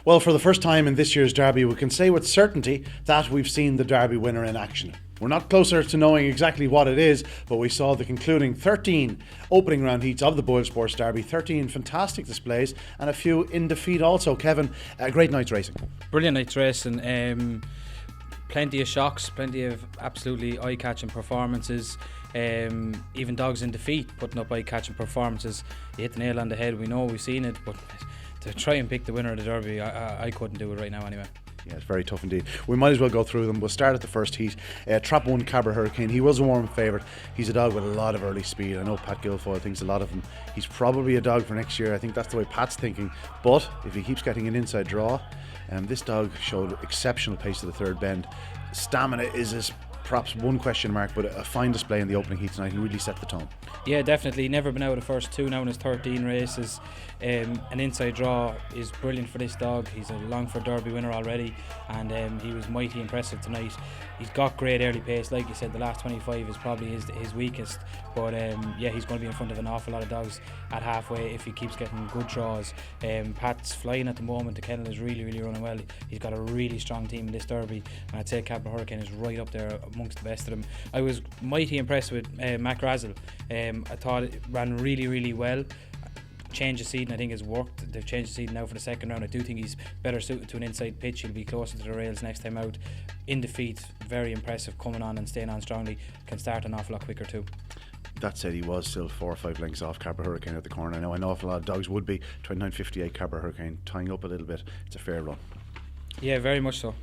Well, for the first time in this year's Derby, we can say with certainty that we've seen the Derby winner in action. We're not closer to knowing exactly what it is, but we saw the concluding 13 opening round heats of the Boyle Sports Derby, 13 fantastic displays and a few in defeat also. Kevin, a great night's racing. Brilliant night's racing. Plenty of shocks, plenty of absolutely eye-catching performances. Even dogs in defeat putting up eye-catching performances. You hit the nail on the head, we know, we've seen it, but to try and pick the winner of the Derby, I couldn't do it right now anyway. Yeah, it's very tough indeed. We might as well go through them. We'll start at the first heat. Trap 1, CABRA Hurricane. He was a warm favourite. He's a dog with a lot of early speed. I know Pat Guilfoyle thinks a lot of him. He's probably a dog for next year. I think that's the way Pat's thinking. But if he keeps getting an inside draw, this dog showed exceptional pace to the third bend. Stamina is his perhaps one question mark, but a fine display in the opening heat tonight. He really set the tone. Yeah, definitely. Never been out of the first two now in his 13 races. An inside draw is brilliant for this dog. He's a Longford Derby winner already, and he was mighty impressive tonight. He's got great early pace. Like you said, the last 25 is probably his weakest, but yeah, he's going to be in front of an awful lot of dogs at halfway if he keeps getting good draws. Pat's flying at the moment. The kennel is really running well. He's got a really strong team in this Derby, and I'd say CABRA Hurricane is right up there amongst the best of them. I was mighty impressed with Mac Razzle. I thought it ran really well. Change of seeding I think has worked. They've changed the seeding now for the second round. I do think he's better suited to an inside pitch. He'll be closer to the rails next time out. In defeat, very impressive, coming on and staying on strongly. Can start an awful lot quicker too. That said, he was still 4 or 5 lengths off CABRA Hurricane at the corner. I know an awful lot of dogs would be. 29.58 CABRA Hurricane, tying up a little bit. It's a fair run. Yeah, very much so.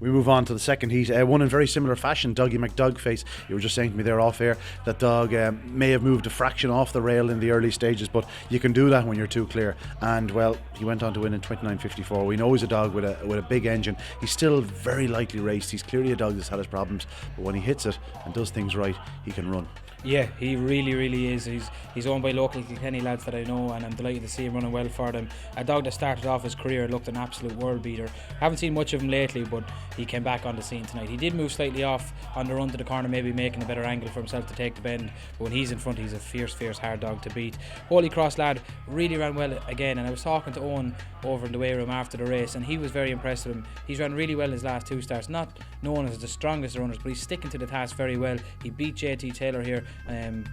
We move on to the second heat, one in very similar fashion. DOGGY McDougFace. You were just saying to me there off air that dog may have moved a fraction off the rail in the early stages, but you can do that when you're too clear. And well, he went on to win in 29.54. We know he's a dog with a big engine. He's still very lightly raced. He's clearly a dog that's had his problems, but when he hits it and does things right, he can run. Yeah, he really is. He's owned by local Kilkenny lads that I know, and I'm delighted to see him running well for them. A dog that started off his career looked an absolute world beater. Haven't seen much of him lately, but he came back on the scene tonight. He did move slightly off on the run to the corner, maybe making a better angle for himself to take the bend, but when he's in front, he's a fierce hard dog to beat. Holy Cross lad really ran well again, and I was talking to Owen over in the weigh room after the race, and he was very impressed with him. He's ran really well in his last 2 starts, not known as the strongest runners, but he's sticking to the task very well. He beat JAYTEE Taylor here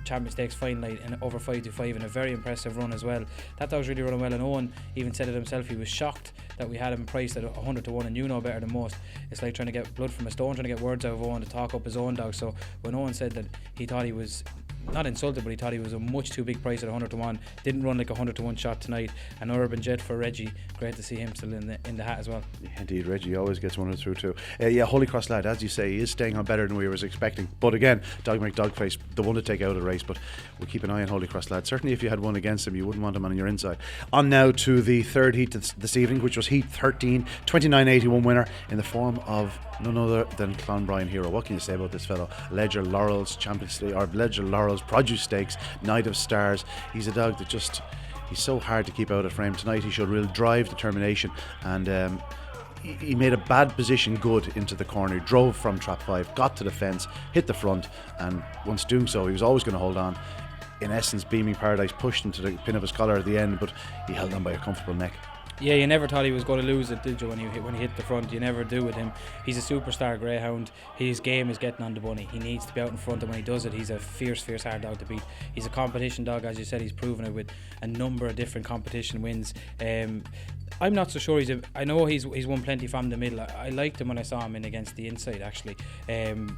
Champion Stakes final night in over 5-5 in a very impressive run as well. That dog's really running well, and Owen even said it himself. He was shocked that we had him priced at 100 to 1, and you know better than most, it's like trying to get blood from a stone, trying to get words out of Owen to talk up his own dog. So when Owen said that he thought he was not insulted, but he thought he was a much too big price at 100 to 1, didn't run like a 100 to 1 shot tonight. An Urban Jet for Reggie, great to see him still in the hat as well. Yeah, indeed, Reggie always gets one through too. Yeah, Holy Cross lad, as you say, he is staying on better than we was expecting, but again, DOGGY McDoGFace, the one to take out of the race, but we'll keep an eye on Holy Cross lad. Certainly if you had one against him, you wouldn't want him on your inside. On now to the third heat this evening, which was heat 13, 29.81 winner in the form of none other than CLONBRIEN hero. What can you say about this fellow? Ledger Laurels Champions League, or Ledger Laurels Produce Stakes, Night of Stars. He's a dog that he's so hard to keep out of frame. Tonight he showed real drive, determination, and he made a bad position good into the corner. He drove from trap 5, got to the fence, hit the front, and once doing so, he was always going to hold on. In essence, Beaming Paradise pushed him to the pin of his collar at the end, but he held on by a comfortable neck. Yeah, you never thought he was going to lose it, did you, when he hit the front? You never do with him. He's a superstar greyhound. His game is getting on the bunny. He needs to be out in front, and when he does it, he's a fierce hard dog to beat. He's a competition dog, as you said. He's proven it with a number of different competition wins. I'm not so sure I know he's won plenty from the middle. I liked him when I saw him in against the inside actually,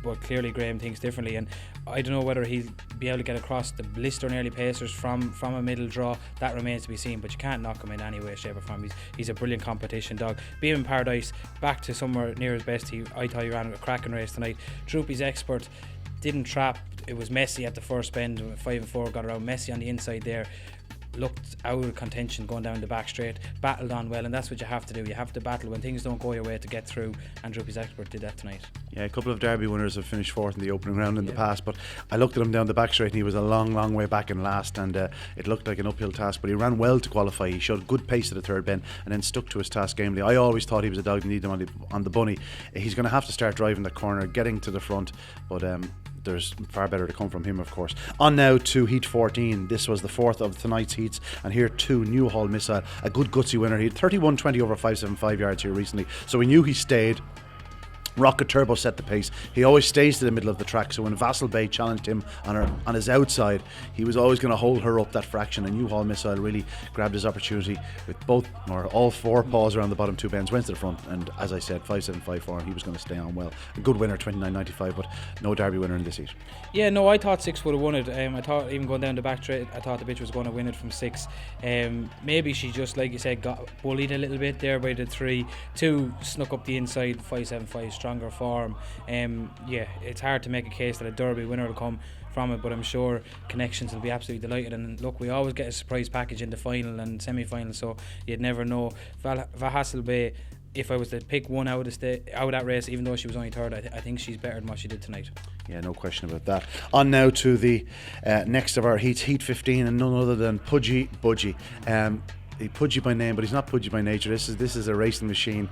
but clearly Graham thinks differently, and I don't know whether he'll be able to get across the blistering early pacers from a middle draw. That remains to be seen, but you can't knock him in any way, shape or form. He's a brilliant competition dog. Beaming Paradise back to somewhere near his best. I thought he ran a cracking race tonight. Droopy's expert, didn't trap. It was messy at the first bend, 5 and 4 got around, messy on the inside there. Looked out of contention going down the back straight, battled on well, and that's what you have to do. You have to battle when things don't go your way to get through, and Droopy's expert did that tonight. Yeah, a couple of Derby winners have finished fourth in the opening round in the past, but I looked at him down the back straight and he was a long way back in last, and it looked like an uphill task, but he ran well to qualify. He showed good pace at the third bend and then stuck to his task gamely. I always thought he was a dog that needed him on the bunny. He's going to have to start driving the corner, getting to the front, but there's far better to come from him, of course. On now to Heat 14. This was the fourth of tonight's heats, and here too, NEWHALL Missile, a good gutsy winner. He had 31-20 over 575 yards here recently, so we knew he stayed. Rocket Turbo set the pace. He always stays to the middle of the track, so when Vassal Bay challenged him on his outside, he was always going to hold her up that fraction, and NEWHALL Missile really grabbed his opportunity with all four paws around the bottom two bends, went to the front, and as I said, 5.75 for him. He was going to stay on well. A good winner, 29.95, but no Derby winner in this heat. Yeah, no, I thought 6 would have won it. I thought even going down the back straight, I thought the bitch was going to win it from 6. Maybe she just, like you said, got bullied a little bit there by the 3. 2 snuck up the inside, 5.75, stronger form. Yeah, it's hard to make a case that a Derby winner will come from it, but I'm sure Connections will be absolutely delighted. And look, we always get a surprise package in the final and semi-final, so you'd never know. Vassal Bay, if I was to pick one out of that race, even though she was only third, I think she's better than what she did tonight. Yeah, no question about that. On now to the next of our heats, Heat 15, and none other than BUDGIE. He Pudgie by name, but he's not Pudgie by nature. This is a racing machine.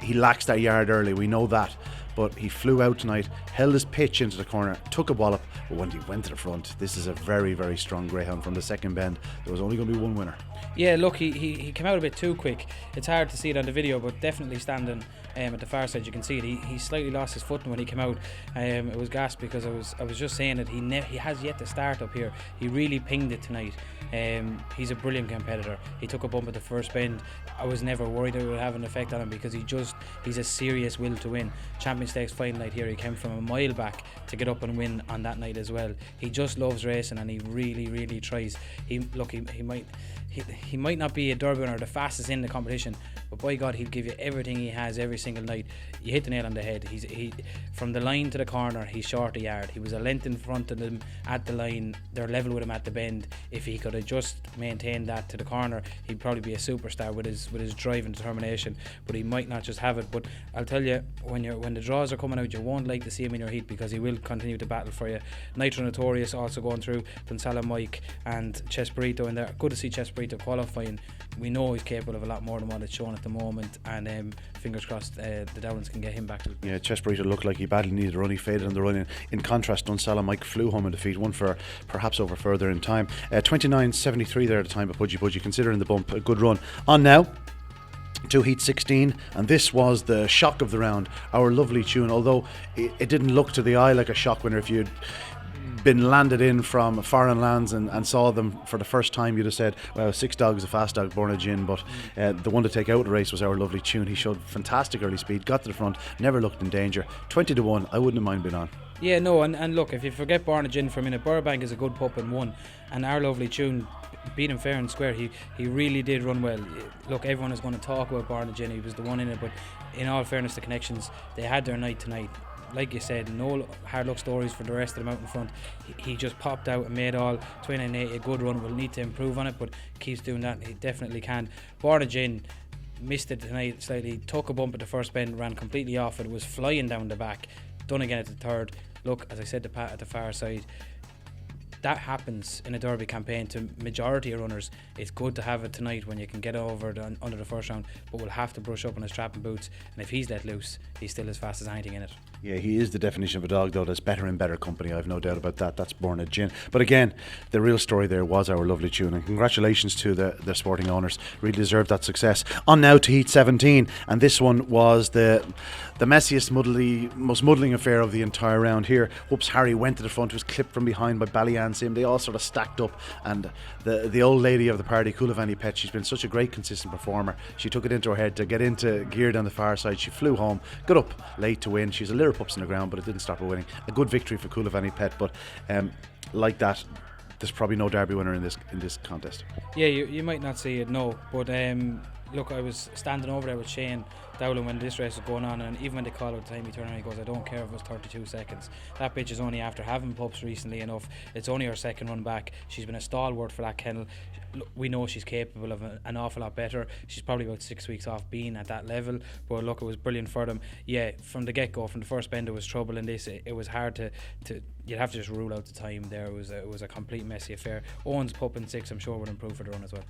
He lacks that yard early, we know that, but he flew out tonight, held his pitch into the corner, took a wallop, but when he went to the front, this is a very, very strong greyhound. From the second bend, there was only going to be one winner. Yeah, look, he came out a bit too quick. It's hard to see it on the video, but definitely standing at the far side, you can see it. He slightly lost his footing when he came out. It was gas, because I was just saying that he has yet to start up here. He really pinged it tonight. He's a brilliant competitor. He took a bump at the first bend. I was never worried it would have an effect on him, because he's a serious will to win. Champion Stakes final night here, he came from a mile back to get up and win on that night as well. He just loves racing, and he really, really tries. He might not be a Derby winner, the fastest in the competition, but by God, he'll give you everything he has every single night. You hit the nail on the head. He from the line to the corner, he's short a yard. He was a length in front of them at the line. They're level with him at the bend. If he could have just maintained that to the corner, he'd probably be a superstar with his drive and determination. But he might not just have it. But I'll tell you, when the draws are coming out, you won't like to see him in your heat, because he will continue to battle for you. Nitro Notorious also going through, Dunsala Mike and Chesperito in there. Good to see Chesperito qualifying. We know he's capable of a lot more than what it's shown at the moment, and fingers crossed the Dowlands can get him back to it. Yeah, Chesperito looked like he badly needed a run. He faded on the run. In contrast, Dunsala Mike flew home in defeat, one for perhaps over further in time. 29.73 there at the time of Pudgie, considering the bump, a good run. On now to Heat 16, and this was the shock of the round, our lovely tune. Although it didn't look to the eye like a shock winner. If you'd been landed in from foreign lands and saw them for the first time, you'd have said, well, 6 Dogs, a fast dog, born a gin. But the one to take out the race was our lovely tune. He showed fantastic early speed, got to the front, never looked in danger. 20-1, I wouldn't have mind being on. Yeah, no, and look, if you forget Born a Gin for a minute, Burbank is a good pup and won, and our lovely tune beat him fair and square. He really did run well. Look, everyone is going to talk about Born a Gin, he was the one in it, but in all fairness, the Connections, they had their night tonight. Like you said, no hard luck stories for the rest of them out in front. He just popped out and made all 29.80 a good run. We'll need to improve on it, but keeps doing that. He definitely can. Born a Gin missed it tonight slightly, took a bump at the first bend, ran completely off it, was flying down the back, done again at the third. Look, as I said to Pat at the far side, that happens in a Derby campaign to majority of runners. It's good to have it tonight when you can get over under the first round, but we'll have to brush up on his trap and boots, and if he's let loose, he's still as fast as anything in it. Yeah, he is the definition of a dog, though, that's better and better company. I've no doubt about that. That's Born a Gin. But again, the real story there was our lovely tune, and congratulations to the sporting owners. Really deserved that success. On now to Heat 17, and this one was the messiest, most muddling affair of the entire round here. Whoops, Harry went to the front, was clipped from behind by Ballyann Sim. They all sort of stacked up, and the old lady of the party, COOLAVANNY Pet, she's been such a great consistent performer. She took it into her head to get into gear down the far side. She flew home, got up late to win. She's a litter pups in the ground, but it didn't stop her winning. A good victory for COOLAVANNY Pet, but like that, there's probably no Derby winner in this contest. Yeah, you might not see it, no, but look, I was standing over there with Shane Dowling when this race was going on, and even when they call out the time, he turned around and he goes, I don't care if it was 32 seconds. That bitch is only after having pups recently enough. It's only her second run back. She's been a stalwart for that kennel. We know she's capable of an awful lot better. She's probably about 6 weeks off being at that level, but look, it was brilliant for them. Yeah, from the get-go, from the first bend, there was trouble in this. It was hard to you'd have to just rule out the time there. It was a complete messy affair. Owen's pup in 6, I'm sure, would improve for the run as well.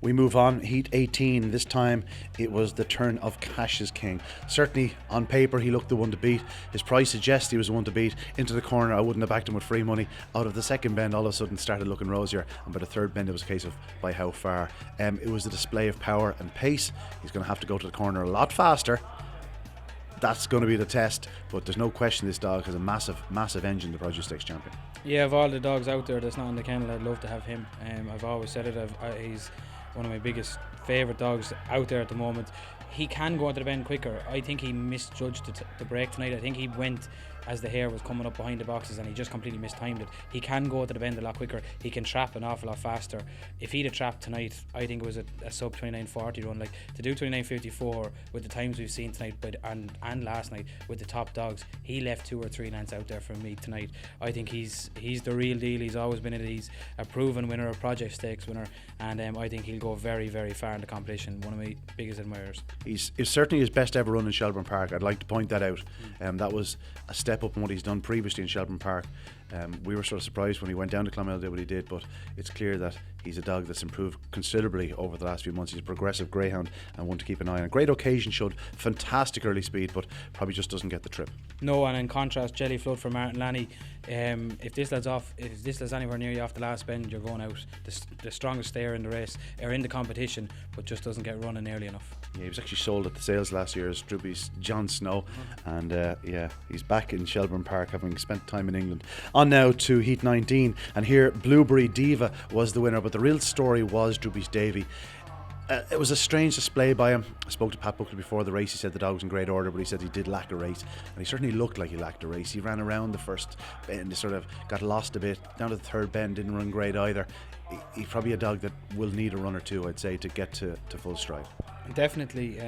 We move on. Heat 18. This time it was the turn of Cash cash is king. Certainly on paper he looked the one to beat. His price suggests he was the one to beat. Into the corner, I wouldn't have backed him with free money. Out of the second bend, all of a sudden started looking rosier, and by the third bend it was a case of by how far. It was a display of power and pace. He's going to have to go to the corner a lot faster. That's going to be the test, but there's no question this dog has a massive engine, the Produce Stakes champion. Yeah, of all the dogs out there that's not in the kennel, I'd love to have him. I've always said it, he's one of my biggest favourite dogs out there at the moment. He can go into the bend quicker. I think he misjudged the break tonight. I think he went as the hare was coming up behind the boxes and he just completely mistimed it. He can go to the bend a lot quicker. He can trap an awful lot faster. If he'd have trapped tonight, I think it was a sub 29.40 run. Like, to do 29.54 with the times we've seen tonight and last night with the top dogs, he left 2 or 3 lengths out there for me tonight. I think he's the real deal. He's always been it. He's a proven winner, a Project Stakes winner, and I think he'll go very, very far in the competition. One of my biggest admirers. It's certainly his best ever run in Shelbourne Park. I'd like to point that out. That was a step up in what he's done previously in Shelbourne Park. We were sort of surprised when he went down to Clonmel, did what he did, but it's clear that he's a dog that's improved considerably over the last few months. He's a progressive greyhound and one to keep an eye on. A great occasion, showed fantastic early speed, but probably just doesn't get the trip. No, and in contrast, Jelly Flood for Martin Lanny. If this lad's anywhere near you off the last bend, you're going out. The strongest stayer in the race, or in the competition, but just doesn't get running early enough. Yeah, he was actually sold at the sales last year as Droopy's John Snow, and he's back in Shelbourne Park, having spent time in England. On now to Heat 19, and here Blueberry Diva was the winner, but the real story was Droopy's Davy. It was a strange display by him. I spoke to Pat Buckley before the race. He said the dog was in great order, but he said he did lack a race, and he certainly looked like he lacked a race. He ran around the first bend, sort of got lost a bit. Down to the third bend, didn't run great either. He's probably a dog that will need a run or two, I'd say, to get to full stride. Definitely.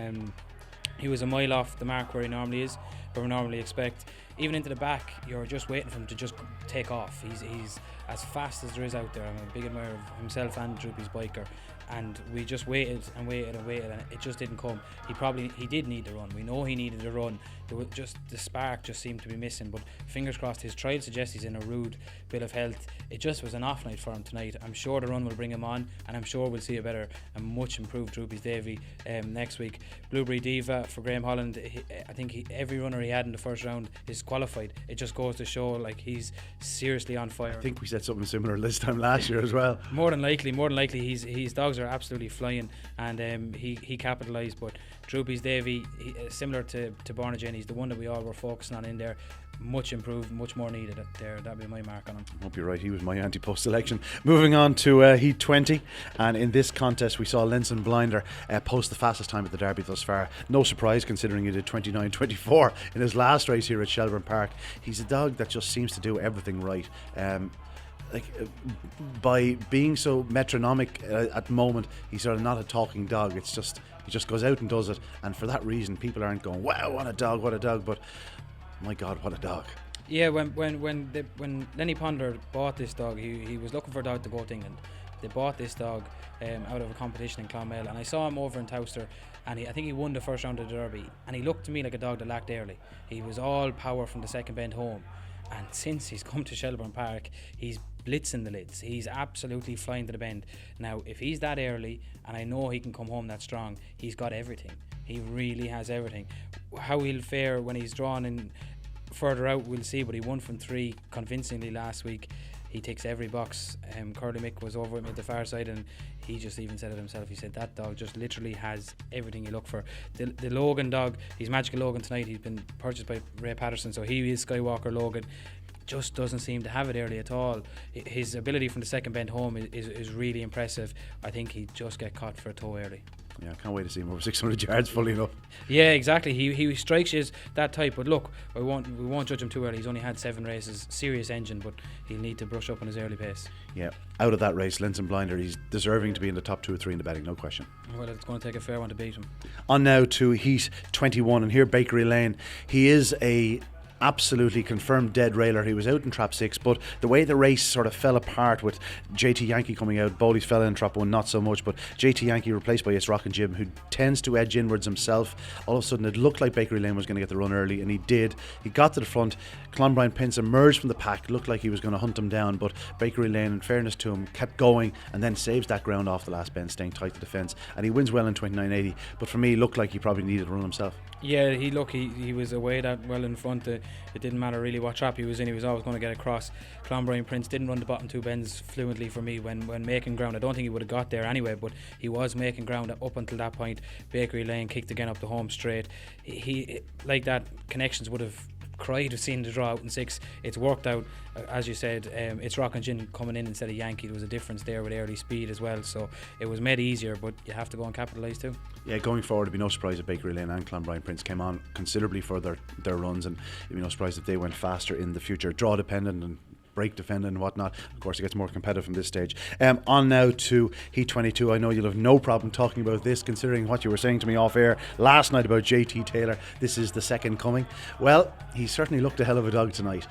He was a mile off the mark where he normally is, where we normally expect. Even into the back, you're just waiting for him to just take off. He's as fast as there is out there. I'm a big admirer of himself and Droopy's biker, and we just waited and it just didn't come. He did need the run. We know he needed the run. The spark just seemed to be missing, but fingers crossed. His trial suggests he's in a rude bit of health. It just was an off night for him tonight. I'm sure the run will bring him on, and I'm sure we'll see a better and much improved Droopy's Davy next week. Blueberry Diva for Graham Holland. I think every runner he had in the first round is qualified. It just goes to show, like, he's seriously on fire. I think we said something similar this time last year as well. More than likely, his dogs are absolutely flying, and he capitalised. But Droopy's Davy, similar to Born Again, he's the one that we all were focusing on in there. Much improved, much more needed there. That'd be my mark on him. I hope you're right. He was my anti-post selection. Moving on to Heat 20, and in this contest we saw LENSON Blinder post the fastest time at the Derby thus far. No surprise, considering he did 29.24 in his last race here at Shelbourne Park. He's a dog that just seems to do everything right. By being so metronomic at the moment, he's sort of not a talking dog. It's just he just goes out and does it, and for that reason people aren't going, wow, what a dog, but my God, what a dog. Yeah, when Lenny Ponder bought this dog, he was looking for a dog to go to England. They bought this dog out of a competition in Clonmel, and I saw him over in Towcester, and I think he won the first round of the Derby, and he looked to me like a dog that lacked early. He was all power from the second bend home, and since he's come to Shelbourne Park, he's blitzing the lids. He's absolutely flying to the bend. Now, if he's that early, and I know he can come home that strong, he's got everything. He really has everything. How he'll fare when he's drawn in further out, we'll see, but he won from 3 convincingly last week. He ticks every box. Curly Mick was over with me at the far side, and he just even said it himself. He said that dog just literally has everything you look for. The Logan dog, he's Magical Logan tonight. He's been purchased by Ray Patterson, so he is Skywalker Logan. Just doesn't seem to have it early at all. His ability from the second bend home is really impressive. I think he'd just get caught for a toe early. Yeah, I can't wait to see him over 600 yards, fully enough. Yeah, exactly. He strikes you as that type, but look, we won't judge him too early. He's only had 7 races, serious engine, but he'll need to brush up on his early pace. Yeah, out of that race, LENSON Blinder, he's deserving to be in the top 2 or 3 in the betting, no question. Well, it's going to take a fair one to beat him. On now to Heat 21, and here Bakery Lane. He is a absolutely confirmed dead railer. He was out in trap 6, but the way the race sort of fell apart with JT Yankee coming out, Bowley's fell in trap 1 not so much, but JT Yankee replaced by It's Rockin' Jim, who tends to edge inwards himself. All of a sudden it looked like Bakery Lane was going to get the run early, and he did. He got to the front. CLONBRIEN Prince emerged from the pack, looked like he was going to hunt him down, but Bakery Lane, in fairness to him, kept going and then saves that ground off the last bend, staying tight to the fence, and he wins well in 29.80. But for me, it looked like he probably needed a run himself. Yeah, he was away that well in front. It didn't matter really what trap he was in, he was always going to get across. CLONBRIEN Prince didn't run the bottom 2 bends fluently for me when making ground. I don't think he would have got there anyway, but he was making ground up until that point. Bakery Lane kicked again up the home straight. He like that, Connections would have cried of seeing the draw out in 6. It's worked out, as you said. It's Rockin' Gin coming in instead of Yankee. There was a difference there with early speed as well, so it was made easier, but you have to go and capitalise too. Yeah, going forward, it'd be no surprise if Bakery Lane and CLONBRIEN Prince came on considerably for their runs, and it'd be no surprise if they went faster in the future. Draw dependent and break defending and whatnot. Of course, it gets more competitive from this stage. On now to Heat 22. I know you'll have no problem talking about this, considering what you were saying to me off air last night about JT Taylor. This is the second coming. Well, he certainly looked a hell of a dog tonight.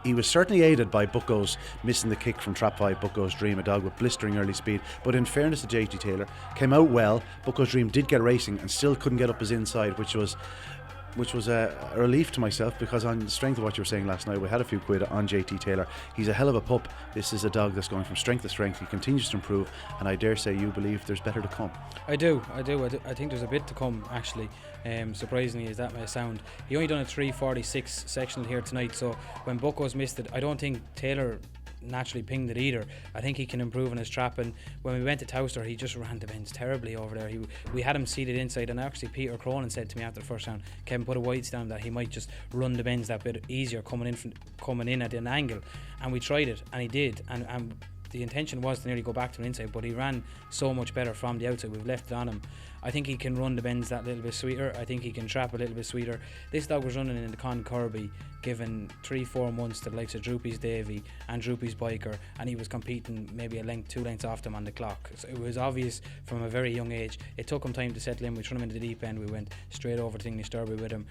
He was certainly aided by Bucko's missing the kick from trap 5, Bucko's Dream, a dog with blistering early speed. But in fairness to JT Taylor, came out well. Bucko's Dream did get racing and still couldn't get up his inside, which was a relief to myself, because on the strength of what you were saying last night, we had a few quid on JT Taylor. He's a hell of a pup. This is a dog that's going from strength to strength. He continues to improve, and I dare say you believe there's better to come. I do. I think there's a bit to come, actually. Surprisingly as that may sound, he only done a 3:46 sectional here tonight, so when Bucko's missed it, I don't think Taylor naturally pinged it either. I think he can improve on his trap, and when we went to Towster, he just ran the bends terribly over there. We had him seated inside, and actually Peter Cronin said to me after the first round, Kevin, put a white down that he might just run the bends that bit easier coming in at an angle, and we tried it, and he did, and the intention was to nearly go back to an inside, but he ran so much better from the outside. We've left it on him. I think he can run the bends that little bit sweeter. I think he can trap a little bit sweeter. This dog was running in the Con Kirby, given 3-4 months to the likes of Droopy's Davy and Droopy's Biker, and he was competing maybe 2 lengths off them on the clock. So it was obvious from a very young age. It took him time to settle in. We threw him into the deep end. We went straight over to English Derby with him.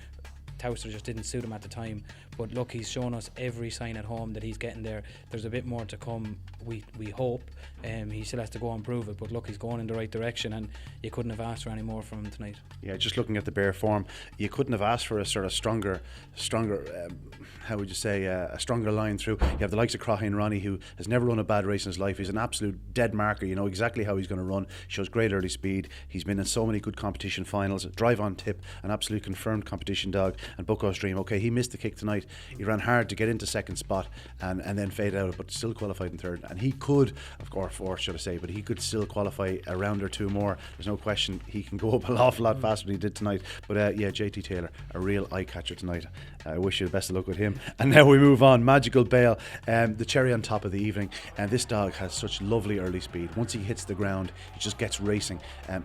Towster just didn't suit him at the time, but look, he's shown us every sign at home that he's getting there. There's a bit more to come, we hope. He still has to go and prove it, but look, he's going in the right direction, and you couldn't have asked for any more from him tonight. Yeah, just looking at the bare form, you couldn't have asked for a sort of stronger how would you say, a stronger line through. You have the likes of Crahane Ronnie, who has never run a bad race in his life. He's an absolute dead marker. You know exactly how he's going to run. Shows great early speed. He's been in so many good competition finals. Drive on tip, an absolute confirmed competition dog. And Bucko's Dream, okay, he missed the kick tonight. He ran hard to get into second spot and then fade out, but still qualified in third. And he could, of course, fourth should I say, but he could still qualify a round or two more. There's no question he can go up an awful lot faster than he did tonight. But yeah, JT Taylor, a real eye catcher tonight. I wish you the best of luck with him. And now we move on. Magical Bale, the cherry on top of the evening. And this dog has such lovely early speed. Once he hits the ground, he just gets racing.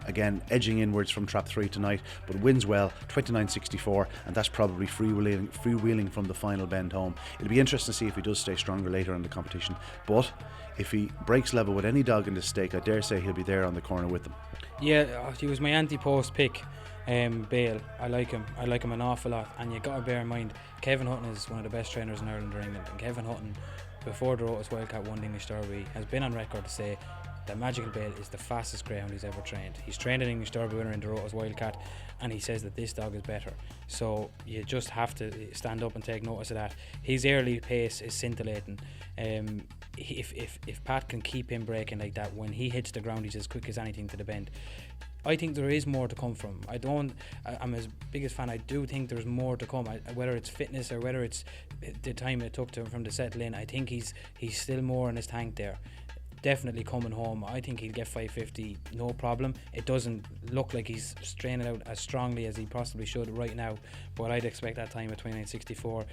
Again, edging inwards from trap 3 tonight, but wins well, 29.64, and that's probably freewheeling from the final bend home. It'll be interesting to see if he does stay stronger later in the competition. But if he breaks level with any dog in this stake, I dare say he'll be there on the corner with them. Yeah, he was my anti-post pick. Bale, I like him an awful lot, and you got to bear in mind Kevin Hutton is one of the best trainers in Ireland or England, and Kevin Hutton, before the Rotas Wildcat won the English Derby, has been on record to say that Magical Bale is the fastest greyhound he's ever trained. He's trained an English Derby winner in the Rotas Wildcat, and he says that this dog is better. So you just have to stand up and take notice of that. His early pace is scintillating. If Pat can keep him breaking like that, when he hits the ground, he's as quick as anything to the bend. I think there is more to come from. I'm his biggest fan. I do think there's more to come. Whether it's fitness or whether it's the time it took to him from the settle in, I think he's still more in his tank there. Definitely coming home. I think he'll get 550, no problem. It doesn't look like he's straining out as strongly as he possibly should right now, but I'd expect that time at 29.64.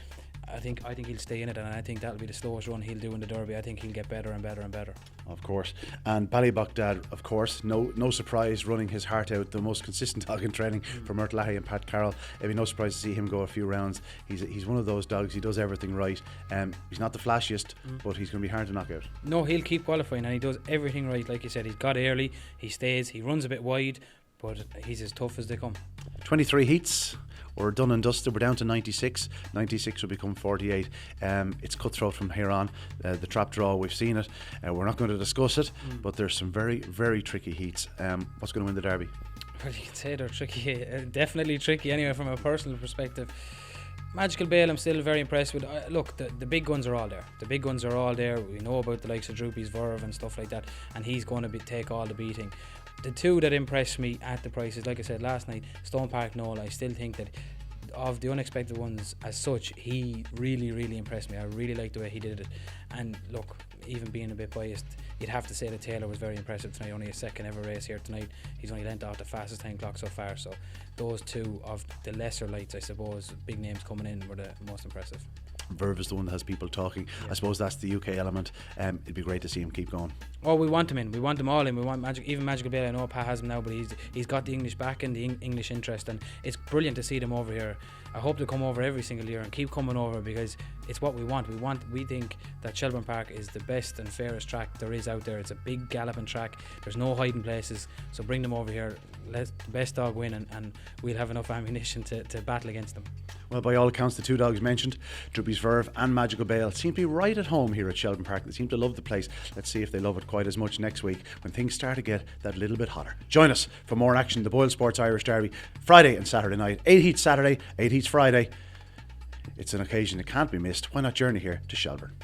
I think he'll stay in it, and I think that'll be the slowest run he'll do in the Derby. I think he'll get better and better and better. Of course. And Ballybogdad, of course, no surprise, running his heart out, the most consistent dog in training for Mert Lahey and Pat Carroll. It'd be no surprise to see him go a few rounds. He's one of those dogs, he does everything right. He's not the flashiest, but he's going to be hard to knock out. No, he'll keep qualifying, and he does everything right. Like you said, he's got early, he stays, he runs a bit wide, but he's as tough as they come. 23 heats. We're done and dusted. We're down to 96. 96 will become 48. It's cutthroat from here on. The trap draw, we've seen it. We're not going to discuss it, but there's some very, very tricky heats. What's going to win the Derby? Well, you can say they're tricky. Definitely tricky anyway from a personal perspective. Magical Bale, I'm still very impressed with. Look, the big guns are all there. The big guns are all there. We know about the likes of Droopy's Verve and stuff like that, and he's going to take all the beating. The two that impressed me at the prices, like I said last night, Stone Park Noel, I still think that of the unexpected ones as such, he really, really impressed me. I really liked the way he did it. And look, even being a bit biased, you'd have to say that Taylor was very impressive tonight. Only a second ever race here tonight. He's only lent off the fastest time clock so far. So those two of the lesser lights, I suppose, big names coming in, were the most impressive. Verve is the one that has people talking. I suppose that's the UK element. It'd be great to see him keep going. Oh, we want him in. We want them all in. We want Magical Bale. I know Pat has him now, but he's got the English back and the English interest, and it's brilliant to see them over here. I hope they come over every single year and keep coming over, because it's what we want. We think that Shelbourne Park is the best and fairest track there is out there. It's a big galloping track. There's no hiding places, so bring them over here. Let the best dog win, and we'll have enough ammunition to battle against them. Well, by all accounts, the two dogs mentioned, Droopy's Verve and Magical Bale, seem to be right at home here at Shelbourne Park. They seem to love the place. Let's see if they love it quite as much next week when things start to get that little bit hotter. Join us for more action. The Boyle Sports Irish Derby, Friday and Saturday night. 8 heats Saturday, 8 heats Friday. It's an occasion that can't be missed. Why not journey here to Shelbourne?